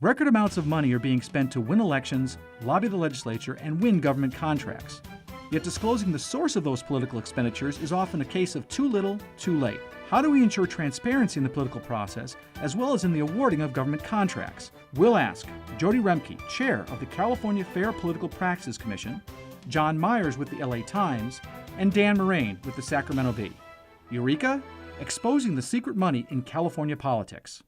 Record amounts of money are being spent to win elections, lobby the legislature, and win government contracts. Yet disclosing the source of those political expenditures is often a case of too little, too late. How do we ensure transparency in the political process, as well as in the awarding of government contracts? We'll ask Jodi Remke, chair of the California Fair Political Practices Commission, John Myers with the LA Times, and Dan Morain with the Sacramento Bee. Eureka, exposing the secret money in California politics.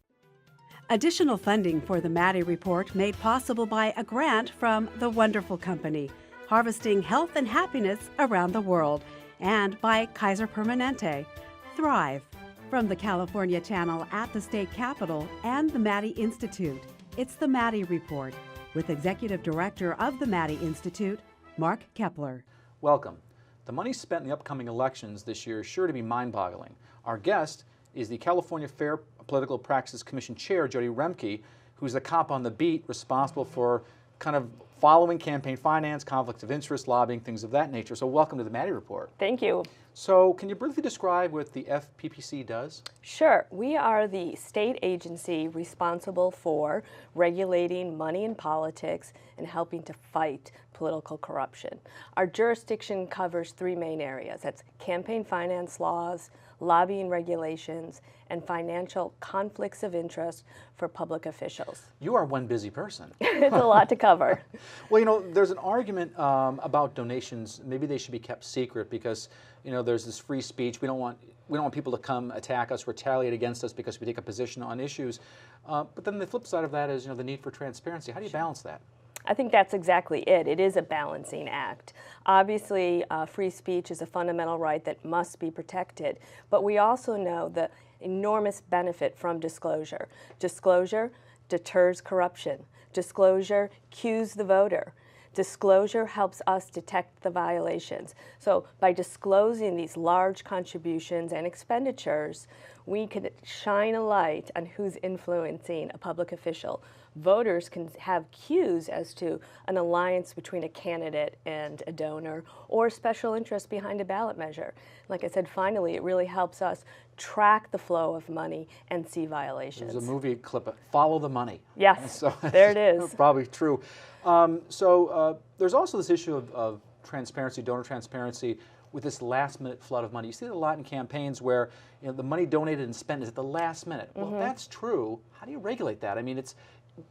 Additional funding for the Maddy Report made possible by a grant from The Wonderful Company, harvesting health and happiness around the world, and by Kaiser Permanente, Thrive, from the California Channel at the State Capitol and the Maddy Institute. It's the Maddy Report, with Executive Director of the Maddy Institute, Mark Keppler. Welcome. The money spent in the upcoming elections this year is sure to be mind-boggling. Our guest is the California Fair Political Practices Commission Chair, Jodi Remke, who's the cop on the beat responsible for kind of following campaign finance, conflicts of interest, lobbying, things of that nature. So welcome to the Maddy Report. Thank you. So can you briefly describe what the FPPC does? Sure. We are the state agency responsible for regulating money in politics and helping to fight political corruption. Our jurisdiction covers three main areas. That's campaign finance laws, lobbying regulations, and financial conflicts of interest for public officials. You are one busy person. It's a lot to cover. Well, you know, there's an argument about donations. Maybe they should be kept secret because, you know, there's this free speech. We don't want people to come attack us, retaliate against us because we take a position on issues. But then the flip side of that is, you know, the need for transparency. How do you balance that? I think that's exactly it. It is a balancing act. Obviously, free speech is a fundamental right that must be protected, but we also know the enormous benefit from disclosure. Disclosure deters corruption. Disclosure cues the voter. Disclosure helps us detect the violations. So by disclosing these large contributions and expenditures, we can shine a light on who's influencing a public official. Voters can have cues as to an alliance between a candidate and a donor or special interest behind a ballot measure. Like I said, finally, it really helps us track the flow of money and see violations. There's a movie clip, Follow the Money. Yes, so, there it is. Probably true. There's also this issue of transparency, donor transparency, with this last-minute flood of money. You see it a lot in campaigns where, you know, the money donated and spent is at the last minute. Well, if that's true, how do you regulate that? I mean, it's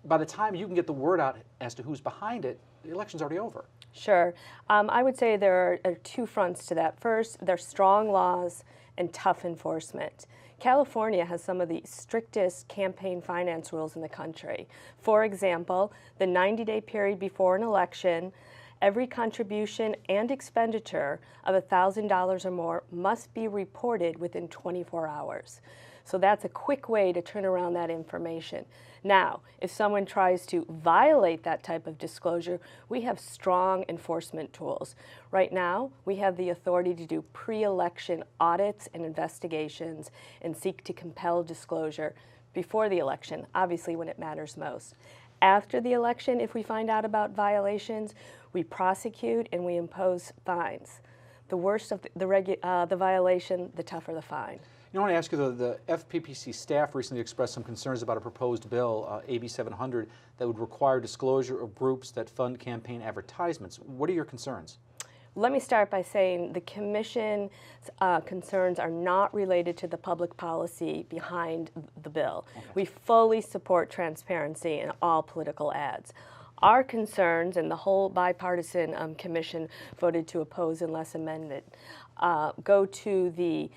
by the time you can get the word out as to who's behind it, the election's already over. Sure. I would say there are two fronts to that. First, there's strong laws and tough enforcement. California has some of the strictest campaign finance rules in the country. For example, the 90-day period before an election, every contribution and expenditure of $1,000 or more must be reported within 24 hours. So that's a quick way to turn around that information. Now, if someone tries to violate that type of disclosure, we have strong enforcement tools. Right now, we have the authority to do pre-election audits and investigations and seek to compel disclosure before the election, obviously when it matters most. After the election, if we find out about violations, we prosecute and we impose fines. The worse of the violation, the tougher the fine. You know, I want to ask you, the FPPC staff recently expressed some concerns about a proposed bill, AB 700, that would require disclosure of groups that fund campaign advertisements. What are your concerns? Let me start by saying the Commission's concerns are not related to the public policy behind the bill. Okay. We fully support transparency in all political ads. Our concerns, and the whole bipartisan commission voted to oppose unless amended, go to the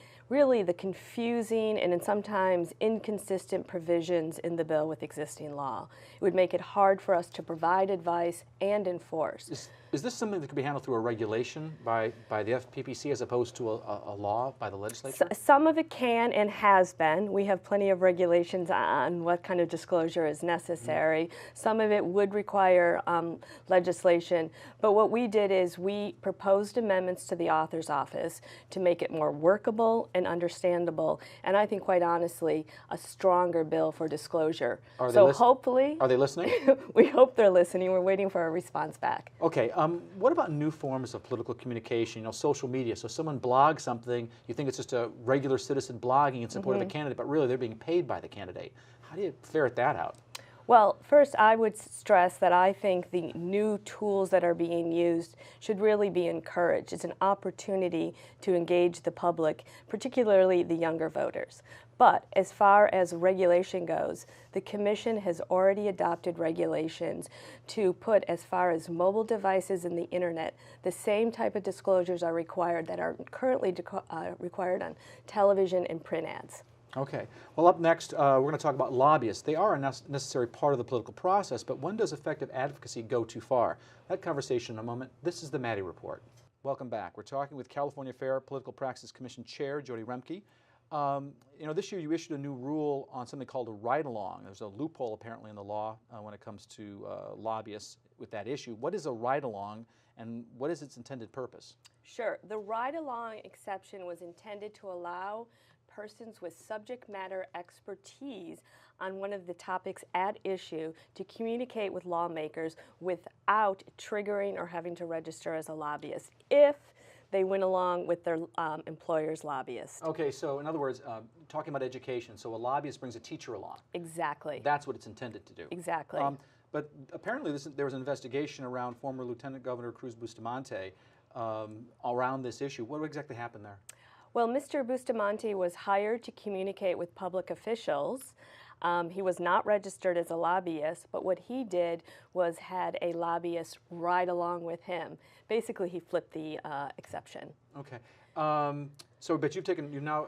confusing and sometimes inconsistent provisions in the bill with existing law. It would make it hard for us to provide advice and enforce. Is this something that could be handled through a regulation by the FPPC as opposed to a law by the legislature? Some of it can and has been. We have plenty of regulations on what kind of disclosure is necessary. Some of it would require legislation. But what we did is we proposed amendments to the author's office to make it more workable and understandable, and I think, quite honestly, a stronger bill for disclosure. Hopefully... Are they listening? We hope they're listening. We're waiting for a response back. Okay. What about new forms of political communication, you know, social media? So someone blogs something, you think it's just a regular citizen blogging in support of a candidate, but really they're being paid by the candidate. How do you ferret that out? Well, first, I would stress that I think the new tools that are being used should really be encouraged. It's an opportunity to engage the public, particularly the younger voters. But as far as regulation goes, the Commission has already adopted regulations to put, as far as mobile devices and the internet, the same type of disclosures are required that are currently required on television and print ads. Okay. Well, up next, we're going to talk about lobbyists. They are a necessary part of the political process, but when does effective advocacy go too far? That conversation in a moment. This is the Maddy Report. Welcome back. We're talking with California Fair Political Practice Commission Chair Jodi Remke. You know, this year you issued a new rule on something called a ride-along. There's a loophole apparently in the law when it comes to lobbyists with that issue. What is a ride-along and what is its intended purpose? Sure. The ride-along exception was intended to allow persons with subject matter expertise on one of the topics at issue to communicate with lawmakers without triggering or having to register as a lobbyist if they went along with their employer's lobbyist. Okay, so in other words, talking about education, so a lobbyist brings a teacher along. Exactly. That's what it's intended to do. Exactly. But apparently there was an investigation around former Lieutenant Governor Cruz Bustamante around this issue. What exactly happened there? Well, Mr. Bustamante was hired to communicate with public officials. He was not registered as a lobbyist, but what he did was had a lobbyist ride along with him. Basically, he flipped the exception. Okay. But you've now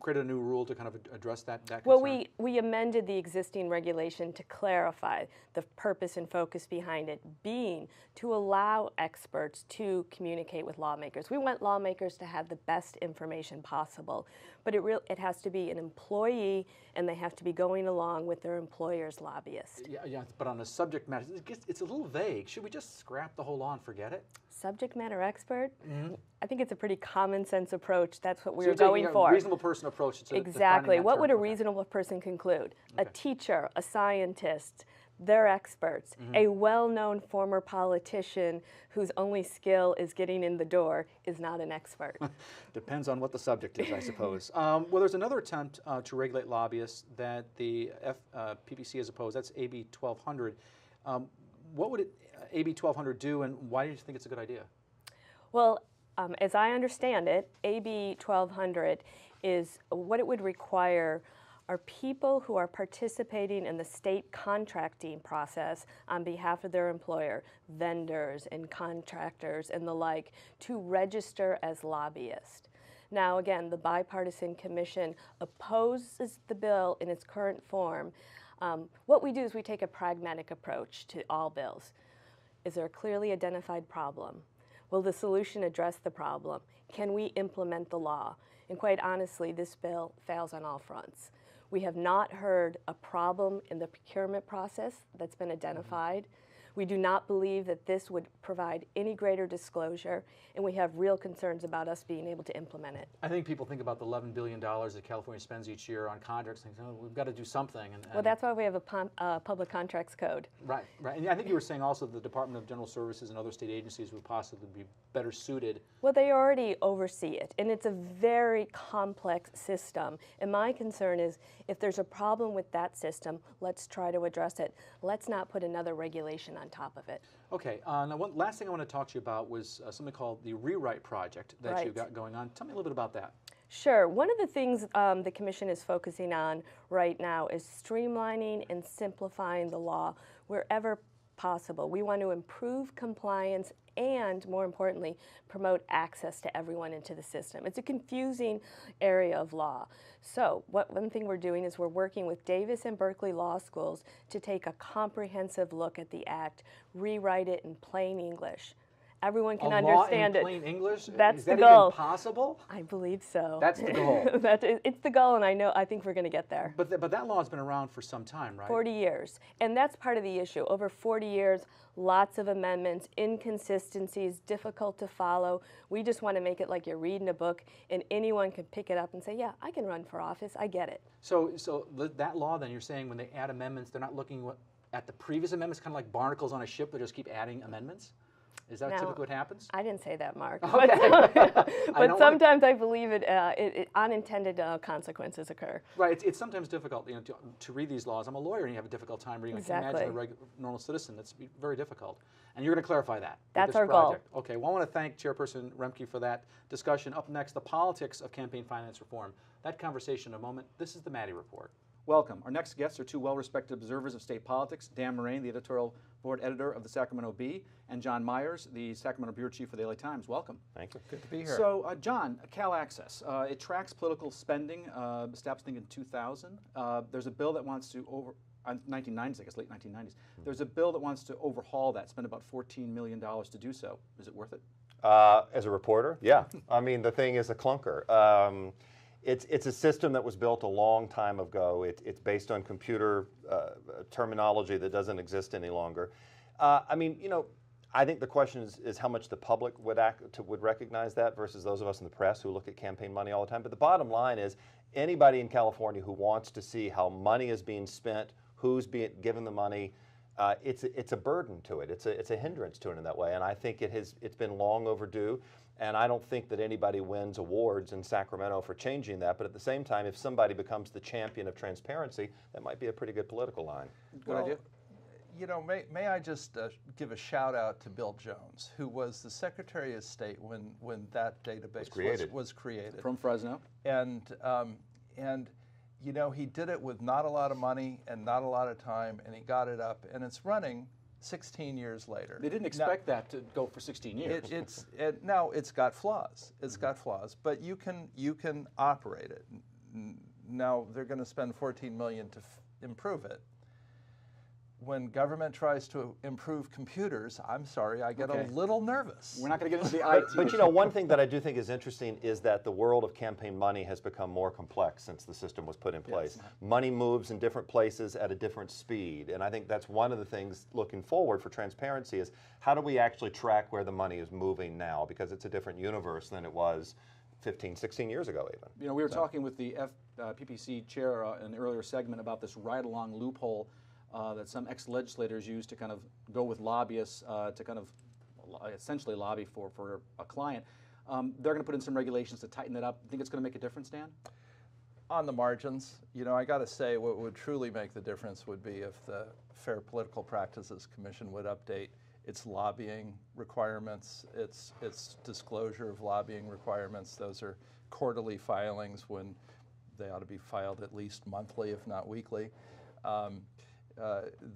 created a new rule to kind of address that concern? Well, we amended the existing regulation to clarify the purpose and focus behind it being to allow experts to communicate with lawmakers. We want lawmakers to have the best information possible, but it has to be an employee and they have to be going along with their employer's lobbyist. Yeah, but on the subject matter, it's a little vague. Should we just scrap the whole law and forget it? Subject matter expert? Mm-hmm. I think it's a pretty common sense approach. That's what we were taking going for. A reasonable person approach to exactly. What would a term. reasonable person conclude? Okay. A teacher, a scientist, they're experts. Mm-hmm. A well-known former politician whose only skill is getting in the door is not an expert. Depends on what the subject is, I suppose. Well, there's another attempt to regulate lobbyists that the PPC has opposed. That's AB 1200. What would AB 1200 do, and why do you think it's a good idea? Well, as I understand it, AB 1200 is what it would require are people who are participating in the state contracting process on behalf of their employer, vendors and contractors and the like, to register as lobbyists. Now, again, the bipartisan commission opposes the bill in its current form. What we do is we take a pragmatic approach to all bills. Is there a clearly identified problem? Will the solution address the problem? Can we implement the law? And quite honestly, this bill fails on all fronts. We have not heard a problem in the procurement process that's been identified. We do not believe that this would provide any greater disclosure, and we have real concerns about us being able to implement it. I think people think about the $11 billion that California spends each year on contracts and think, oh, we've got to do something. Well, that's why we have a public contracts code. Right, right. And I think you were saying also the Department of General Services and other state agencies would possibly be better suited. Well, they already oversee it, and it's a very complex system. And my concern is if there's a problem with that system, let's try to address it. Let's not put another regulation on top of it. Okay, now one last thing I want to talk to you about was something called the Rewrite Project that you've got going on. Tell me a little bit about that. Sure. One of the things the Commission is focusing on right now is streamlining and simplifying the law wherever possible. We want to improve compliance and, more importantly, promote access to everyone into the system. It's a confusing area of law. So one thing we're doing is we're working with Davis and Berkeley law schools to take a comprehensive look at the Act, rewrite it in plain English. Everyone can understand it. Law in plain English? That's Is the that goal. Even possible? I believe so. That's the goal. It's the goal, and I think we're going to get there. But that law has been around for some time, right? 40 years. And that's part of the issue. Over 40 years, lots of amendments, inconsistencies, difficult to follow. We just want to make it like you're reading a book, and anyone can pick it up and say, yeah, I can run for office. I get it. So that law, then, you're saying when they add amendments, they're not looking at the previous amendments, kind of like barnacles on a ship that just keep adding amendments? Is that Now, typically what happens? I didn't say that, Mark. Okay. But sometimes I believe unintended consequences occur. Right. It's sometimes difficult, to read these laws. I'm a lawyer, and you have a difficult time reading. Exactly. I can imagine a normal citizen. That's very difficult. And you're going to clarify that. with That's this our goal. project. Okay. Well, I want to thank Chairperson Remke for that discussion. Up next, the politics of campaign finance reform. That conversation in a moment. This is the Maddy Report. Welcome. Our next guests are two well-respected observers of state politics, Dan Morain, the editorial board editor of the Sacramento Bee, and John Myers, the Sacramento bureau chief of the LA Times. Welcome. Thank you. Good to be here. So, John, Cal Access, it tracks political spending, established in 2000. There's a bill that wants to 1990s, I guess, late 1990s. There's a bill that wants to overhaul that, spend about $14 million to do so. Is it worth it? As a reporter, yeah. I mean, the thing is a clunker. It's a system that was built a long time ago. It's based on computer terminology that doesn't exist any longer. I mean, I think the question is how much the public would recognize that versus those of us in the press who look at campaign money all the time. But the bottom line is anybody in California who wants to see how money is being spent, who's being given the money, it's a burden to it. It's a hindrance to it in that way. And I think it's been long overdue. And I don't think that anybody wins awards in Sacramento for changing that. But at the same time, if somebody becomes the champion of transparency, that might be a pretty good political line. Good idea. May I just give a shout out to Bill Jones, who was the Secretary of State when that database was created. From Fresno. And he did it with not a lot of money and not a lot of time, and he got it up, and it's running 16 years later. They didn't expect that to go for 16 years. Now it's got flaws. It's got flaws, but you can operate it. Now they're going to spend $14 million to improve it. When government tries to improve computers, I'm sorry, I get a little nervous. We're not going to get into the IT. But one thing that I do think is interesting is that the world of campaign money has become more complex since the system was put in place. Yes. Money moves in different places at a different speed, and I think that's one of the things looking forward for transparency is how do we actually track where the money is moving now, because it's a different universe than it was 15, 16 years ago even. We were talking with the PPC chair in an earlier segment about this ride-along loophole that some ex-legislators use to kind of go with lobbyists to kind of essentially lobby for a client. They're going to put in some regulations to tighten that up. Think it's going to make a difference, Dan? On the margins, I got to say what would truly make the difference would be if the Fair Political Practices Commission would update its lobbying requirements, its disclosure of lobbying requirements. Those are quarterly filings when they ought to be filed at least monthly, if not weekly.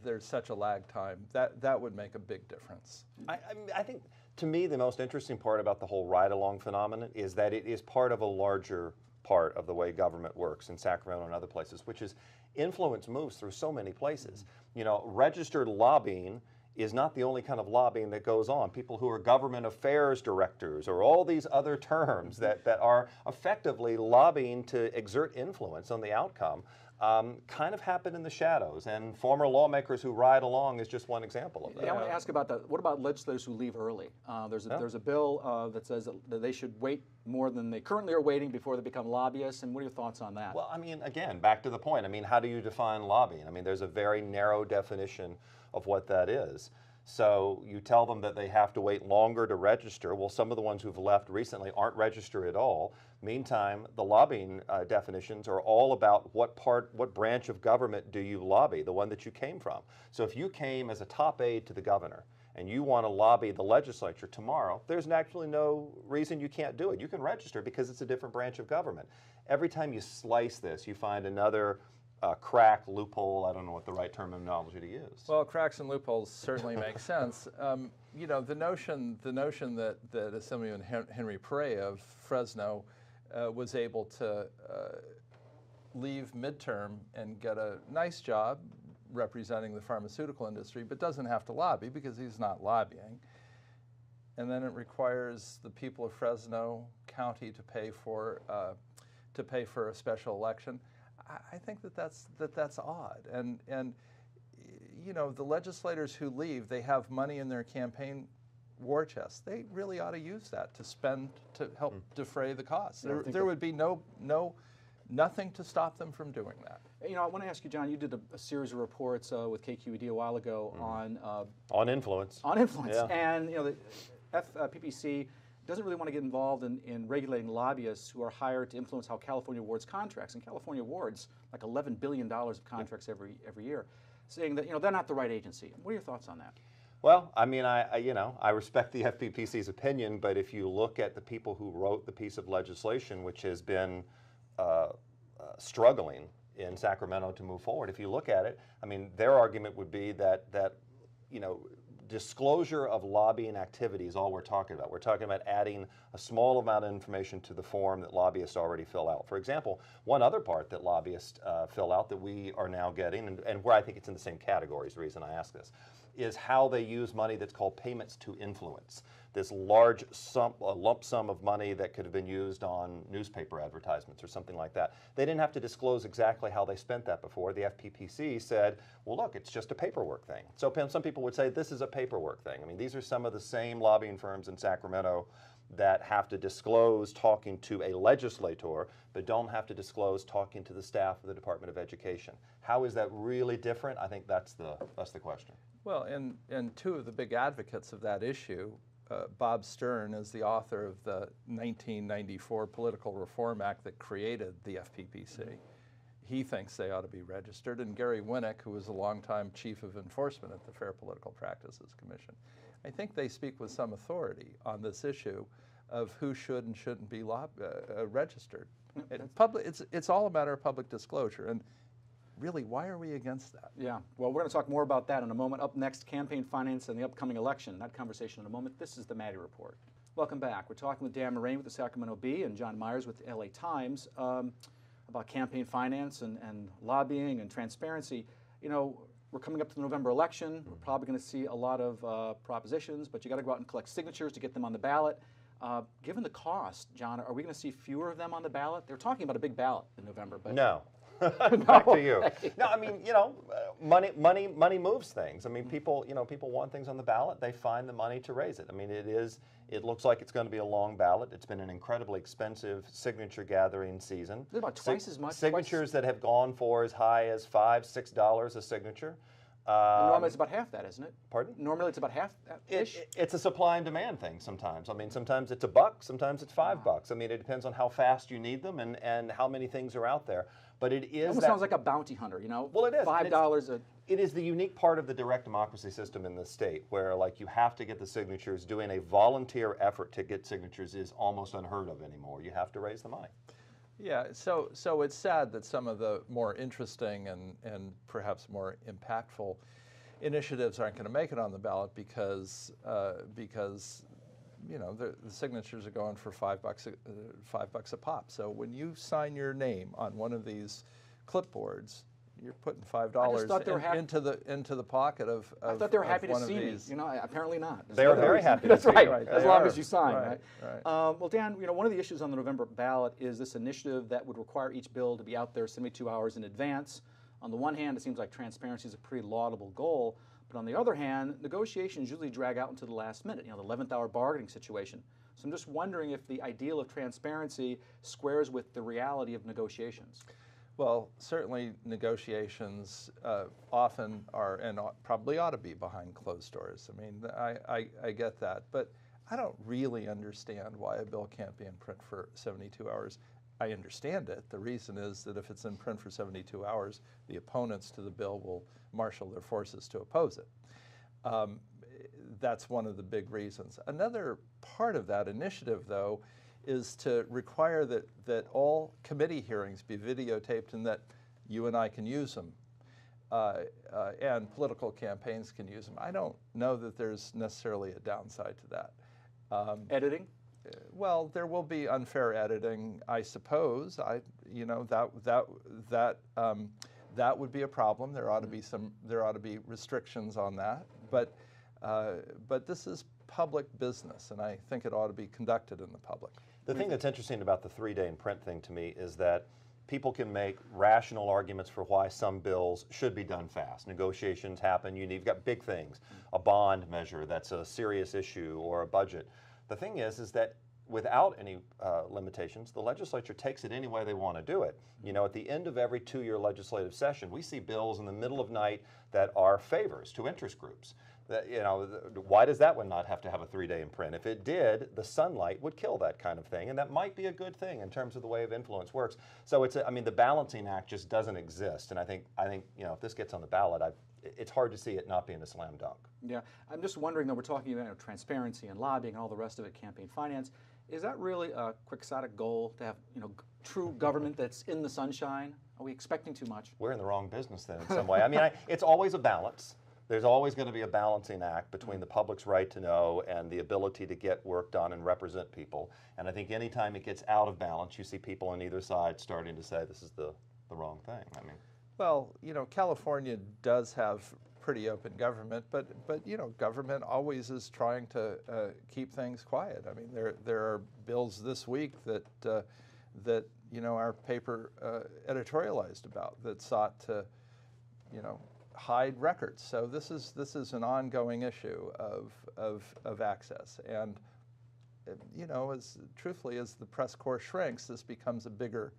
There's such a lag time. That would make a big difference. I think, to me, the most interesting part about the whole ride-along phenomenon is that it is part of a larger part of the way government works in Sacramento and other places, which is influence moves through so many places. Registered lobbying is not the only kind of lobbying that goes on. People who are government affairs directors or all these other terms that are effectively lobbying to exert influence on the outcome kind of happen in the shadows, and former lawmakers who ride along is just one example of that. Yeah, I want to ask about that. What about legislators who leave early? There's a bill that says that they should wait more than they currently are waiting before they become lobbyists, and what are your thoughts on that? Well, I mean, again, back to the point. I mean, how do you define lobbying? I mean, there's a very narrow definition of what that is. So you tell them that they have to wait longer to register. Well, some of the ones who've left recently aren't registered at all. Meantime, the lobbying definitions are all about what branch of government do you lobby, the one that you came from. So if you came as a top aide to the governor and you want to lobby the legislature tomorrow, there's actually no reason you can't do it. You can register because it's a different branch of government. Every time you slice this, you find another crack, loophole. I don't know what the right terminology to use. Well, cracks and loopholes certainly make sense. The notion that Assemblyman Henry Perret of Fresno was able to leave midterm and get a nice job representing the pharmaceutical industry, but doesn't have to lobby because he's not lobbying. And then it requires the people of Fresno County to pay for a special election. I think that's odd, and the legislators who leave, they have money in their campaign war chest. They really ought to use that to spend to help defray the costs. There would be no nothing to stop them from doing that. You know, I want to ask you, John, you did a series of reports with KQED a while ago On influence. on influence. Yeah. And, you know, the FPPC doesn't really want to get involved in regulating lobbyists who are hired to influence how California awards contracts. And California awards like $11 billion of contracts every year, saying that, you know, they're not the right agency. What are your thoughts on that? Well, I mean, I respect the FPPC's opinion, but if you look at the people who wrote the piece of legislation, which has been struggling in Sacramento to move forward, if you look at it, I mean, their argument would be that you know, disclosure of lobbying activity is all we're talking about. We're talking about adding a small amount of information to the form that lobbyists already fill out. For example, one other part that lobbyists fill out that we are now getting, and where I think it's in the same category is the reason I ask this, is how they use money that's called payments to influence. This large lump sum of money that could have been used on newspaper advertisements or something like that. They didn't have to disclose exactly how they spent that before. The FPPC said, well, look, it's just a paperwork thing. So some people would say this is a paperwork thing. I mean, these are some of the same lobbying firms in Sacramento that have to disclose talking to a legislator, but don't have to disclose talking to the staff of the Department of Education. How is that really different? I think that's the question. Well, and two of the big advocates of that issue, Bob Stern is the author of the 1994 Political Reform Act that created the FPPC. He thinks they ought to be registered, and Gary Winnick, who was a longtime chief of enforcement at the Fair Political Practices Commission. I think they speak with some authority on this issue of who should and shouldn't be registered. It's all a matter of public disclosure, and really, why are we against that? Yeah, well, we're going to talk more about that in a moment. Up next, campaign finance and the upcoming election. That conversation in a moment. This is the Maddy Report. Welcome back. We're talking with Dan Morain with the Sacramento Bee and John Myers with the LA Times about campaign finance and lobbying and transparency. You know, we're coming up to the November election. We're probably going to see a lot of propositions, but you got to go out and collect signatures to get them on the ballot. Given the cost, John, are we going to see fewer of them on the ballot? They're talking about a big ballot in November, but no. Back to you. No, I mean, you know, money moves things. I mean, people want things on the ballot. They find the money to raise it. I mean, it looks like it's going to be a long ballot. It's been an incredibly expensive signature gathering season. Is it about twice as much? Signatures that have gone for as high as $5, $6 a signature. Normally it's about half that, isn't it? Pardon? Normally it's about half that-ish? It's a supply and demand thing sometimes. I mean, sometimes it's $1, sometimes it's $5. I mean, it depends on how fast you need them and how many things are out there. But it is. It almost sounds like a bounty hunter, you know? Well, it is. $5 It is the unique part of the direct democracy system in the state where, like, you have to get the signatures. Doing a volunteer effort to get signatures is almost unheard of anymore. You have to raise the money. Yeah, so it's sad that some of the more interesting and perhaps more impactful initiatives aren't going to make it on the ballot because you know the signatures are going for $5 a pop. So when you sign your name on one of these clipboards, you're putting $5 into the pocket of I thought they were happy to see me. These. You know, apparently not. They are very happy. That's to see right. you. Right. As They long are. as you sign, Right. Well, Dan, you know, one of the issues on the November ballot is this initiative that would require each bill to be out there 72 hours in advance. On the one hand, it seems like transparency is a pretty laudable goal, but on the other hand, negotiations usually drag out into the last minute. You know, the 11th hour bargaining situation. So I'm just wondering if the ideal of transparency squares with the reality of negotiations. Well, certainly negotiations often are and probably ought to be behind closed doors. I mean, I get that, but I don't really understand why a bill can't be in print for 72 hours. I understand it. The reason is that if it's in print for 72 hours, the opponents to the bill will marshal their forces to oppose it. That's one of the big reasons. Another part of that initiative, though, is to require that all committee hearings be videotaped and that you and I can use them, and political campaigns can use them. I don't know that there's necessarily a downside to that. Editing? Well, there will be unfair editing, I suppose. That would be a problem. There ought to be restrictions on that. But this is public business, and I think it ought to be conducted in the public. The thing that's interesting about the 3-day in print thing to me is that people can make rational arguments for why some bills should be done fast. Negotiations happen. You've got big things, a bond measure that's a serious issue, or a budget. The thing is that without any limitations, the legislature takes it any way they want to do it. You know, at the end of every 2-year legislative session, we see bills in the middle of night that are favors to interest groups. That, you know, why does that one not have to have a 3-day imprint? If it did, the sunlight would kill that kind of thing, and that might be a good thing in terms of the way of influence works. So it's, I mean, the balancing act just doesn't exist, and I think, you know, if this gets on the ballot, it's hard to see it not being a slam dunk. Yeah, I'm just wondering, though, we're talking about transparency and lobbying and all the rest of it, campaign finance. Is that really a quixotic goal to have, you know, true government that's in the sunshine? Are we expecting too much? We're in the wrong business then in some way. I mean, it's always a balance. There's always going to be a balancing act between the public's right to know and the ability to get work done and represent people. And I think anytime it gets out of balance, you see people on either side starting to say this is the wrong thing. I mean, well, you know, California does have pretty open government, but you know, government always is trying to keep things quiet. I mean, there are bills this week that you know, our paper editorialized about that sought to, you know, hide records. So this is an ongoing issue of access, and you know, as truthfully as the press corps shrinks, this becomes a bigger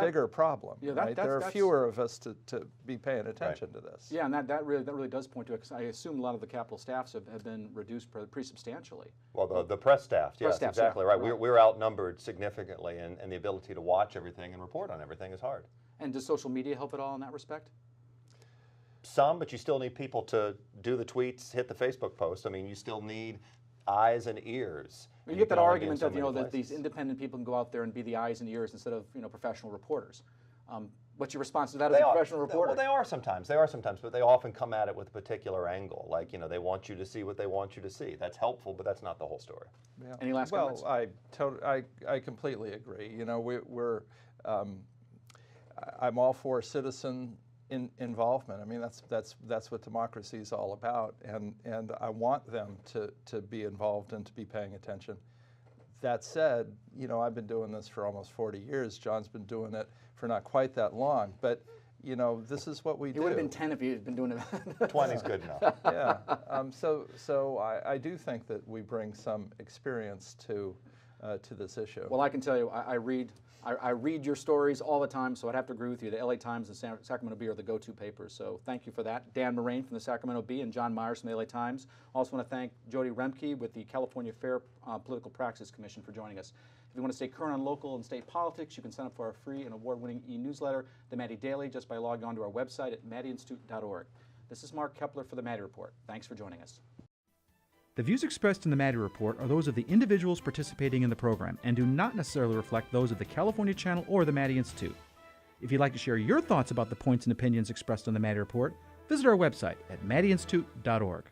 bigger problem. Yeah, right? There are fewer of us to be paying attention to this. Yeah, and that really does point to it, because I assume a lot of the Capitol staffs have been reduced pretty substantially. well, the press staff, yes, staffs, exactly yeah, right. right. We're outnumbered significantly, and the ability to watch everything and report on everything is hard. And does social media help at all in that respect? Some, but you still need people to do the tweets, hit the Facebook post. I mean, you still need eyes and ears. You get that argument that, you know, that these independent people can go out there and be the eyes and ears instead of, you know, professional reporters. What's your response to that as a professional reporter? Well, they are sometimes, but they often come at it with a particular angle. Like, you know, they want you to see what they want you to see. That's helpful, but that's not the whole story. Yeah. Any last comments? Well, I completely agree. You know, I'm all for citizen involvement. I mean, that's what democracy is all about, and I want them to be involved and to be paying attention. That said, you know, I've been doing this for almost 40 years. John's been doing it for not quite that long, but you know, this is what we do. It would have been 10 if you had been doing it. 20's good enough. Yeah. So I do think that we bring some experience to this issue. Well, I can tell you, I read your stories all the time, so I'd have to agree with you. The LA Times and Sacramento Bee are the go-to papers, so thank you for that. Dan Morain from the Sacramento Bee and John Myers from the LA Times. Also want to thank Jodi Remke with the California Fair Political Praxis Commission for joining us. If you want to stay current on local and state politics, you can sign up for our free and award-winning e-newsletter, The Maddy Daily, just by logging on to our website at maddyinstitute.org. This is Mark Keppler for The Maddy Report. Thanks for joining us. The views expressed in the Maddy Report are those of the individuals participating in the program and do not necessarily reflect those of the California Channel or the Maddy Institute. If you'd like to share your thoughts about the points and opinions expressed on the Maddy Report, visit our website at maddyinstitute.org.